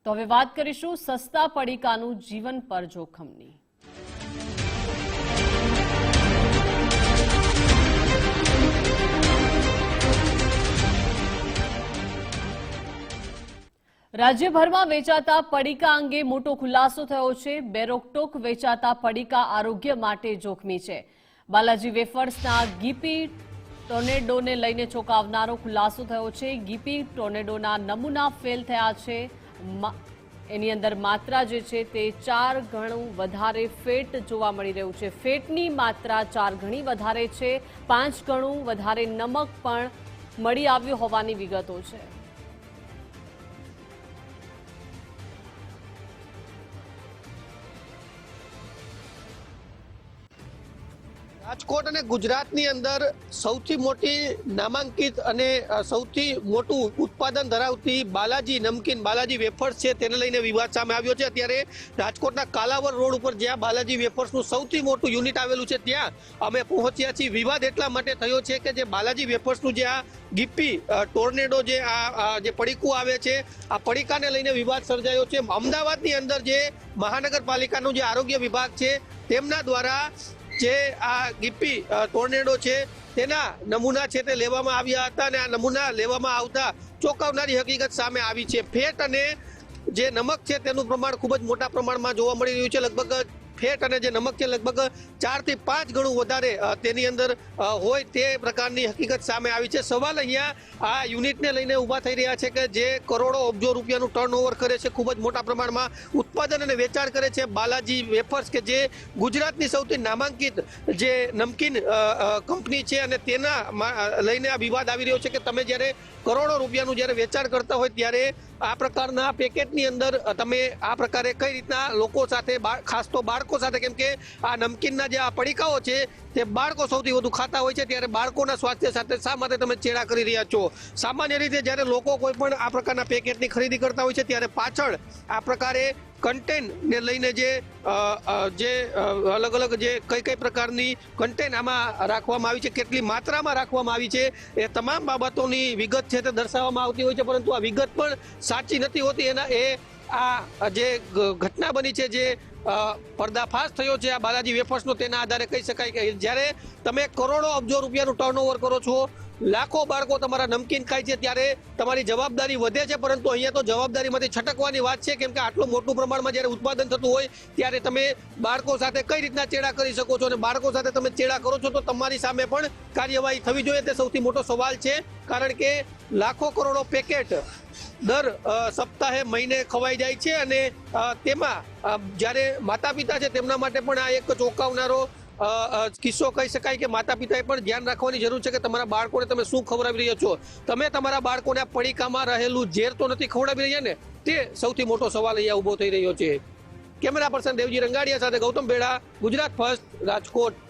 તો હવે વાત કરીશું સસ્તા પડીકાનું જીવન પર જોખમની। રાજ્યભરમાં વેચાતા પડીકા અંગે મોટો ખુલાસો થયો છે। બેરોકટોક વેચાતા પડીકા આરોગ્ય માટે જોખમી છે। બાલાજી વેફર્સના ગીપી ટોર્નેડોને લઈને ચોંકાવનારો ખુલાસો થયો છે। ગીપી ટોર્નેડોના નમૂના ફેલ થયા છે। એની અંદર માત્રા જે છે તે 4 ગણું વધારે ફેટ જોવા મળી રહ્યું છે। ફેટની માત્રા 4 ગણી વધારે છે। 5 ગણું વધારે નમક પણ મળી આવ્યું હોવાની વિગતો છે। રાજકોટ અને ગુજરાતની અંદર સૌથી મોટી નામાંકિત અને સૌથી મોટું ઉત્પાદન ધરાવતી બાલાજી નમકીન બાલાજી વેફર્સ છે તેને લઈને વિવાદ સામે આવ્યો છે। અત્યારે રાજકોટના કાલાવર રોડ ઉપર જ્યાં બાલાજી વેફર્સનું સૌથી મોટું યુનિટ આવેલું છે ત્યાં અમે પહોંચ્યા છીએ। વિવાદ એટલા માટે થયો છે કે જે બાલાજી વેફર્સનું જે આ ગીપી ટોર્નેડો જે આ જે પડીકું આવે છે આ પડીકાને લઈને વિવાદ સર્જાયો છે। અમદાવાદની અંદર જે મહાનગરપાલિકાનું જે આરોગ્ય વિભાગ છે તેમના દ્વારા જે આ ગીપી ટોર્નેડો છે તેના નમૂના છે તે લેવામાં આવ્યા હતા અને આ નમૂના લેવામાં આવતા ચોંકાવનારી હકીકત સામે આવી છે। ફેટ અને જે નમક છે તેનું પ્રમાણ ખૂબ જ મોટા પ્રમાણમાં જોવા મળી રહ્યું છે। લગભગ ફેટ અને જે નમક છે લગભગ 4 થી 5 ગણું વધારે તેની અંદર હોય તે પ્રકારની હકીકત સામે આવી છે। સવાલ અહીંયા આ યુનિટને લઈને ઊભા થઈ રહ્યા છે કે જે કરોડો અબજો રૂપિયાનું ટર્નઓવર કરે છે, ખૂબ જ મોટા પ્રમાણમાં ઉત્પાદન અને વેચાણ કરે છે બાલાજી વેફર્સ કે જે ગુજરાતની સૌથી નામાંકિત જે નમકીન કંપની છે અને તેના લઈને આ વિવાદ આવી રહ્યો છે કે તમે જ્યારે કરોડો રૂપિયાનું જ્યારે વેચાણ કરતા હોય ત્યારે આ પ્રકારના પેકેટની અંદર તમે આ પ્રકારે કઈ રીતના લોકો સાથે ખાસ તો બાળકો સાથે, કેમ કે આ નમકીનના જે આ પડીકાઓ છે તે બાળકો સૌથી વધુ ખાતા હોય છે ત્યારે બાળકોના સ્વાસ્થ્ય સાથે શા માટે તમે ચેડા કરી રહ્યા છો? સામાન્ય રીતે જ્યારે લોકો કોઈ પણ આ પ્રકારના પેકેટની ખરીદી કરતા હોય છે ત્યારે પાછળ આ પ્રકારે કન્ટેનને લઈને જે અલગ અલગ જે કઈ પ્રકારની કન્ટેન આમાં રાખવામાં આવી છે, કેટલી માત્રામાં રાખવામાં આવી છે એ તમામ બાબતોની વિગત છે તે દર્શાવવામાં આવતી હોય છે, પરંતુ આ વિગત પણ સાચી નથી હોતી। આ જે ઘટના બની છે, જે પર્દાફાશ થયો છે આ બાલાજી વેફર્સનો, તેના આધારે કહી શકાય કે જ્યારે તમે કરોડો અબજો રૂપિયાનું ટર્નઓવર કરો છો, લાખો બાળકો તમારા નમકીન ખાય છે ત્યારે તમારી જવાબદારી વધે છે, પરંતુ અહીંયા તો જવાબદારીમાંથી છટકવાની વાત છે, કેમ કે આટલું મોટું પ્રમાણમાં જ્યારે ઉત્પાદન થતું હોય ત્યારે તમે બાળકો સાથે કઈ રીતના ચેડા કરી શકો છો અને બાળકો સાથે તમે ચેડા કરો છો તો તમારી સામે પણ કાર્યવાહી થવી જોઈએ। તે સૌથી મોટો સવાલ છે, કારણ કે લાખો કરોડો પેકેટ દર સપ્તાહે મહિને ખવાઈ જાય છે અને તેમાં જ્યારે માતા પિતા છે તેમના માટે પણ આ એક ચોંકાવનારો કિસ્સો કહી શકાય કે માતા પિતાએ પણ ધ્યાન રાખવાની જરૂર છે કે તમારા બાળકોને તમે શું ખવડાવી રહ્યા છો? તમે તમારા બાળકોને આ પડીકામાં રહેલું ઝેર તો નથી ખવડાવી રહ્યા ને? તે સૌથી મોટો સવાલ અહીંયા ઊભો થઈ રહ્યો છે। કેમેરા પર્સન દેવજી રંગાડિયા સાથે ગૌતમ બેડા, ગુજરાત ફર્સ્ટ, રાજકોટ।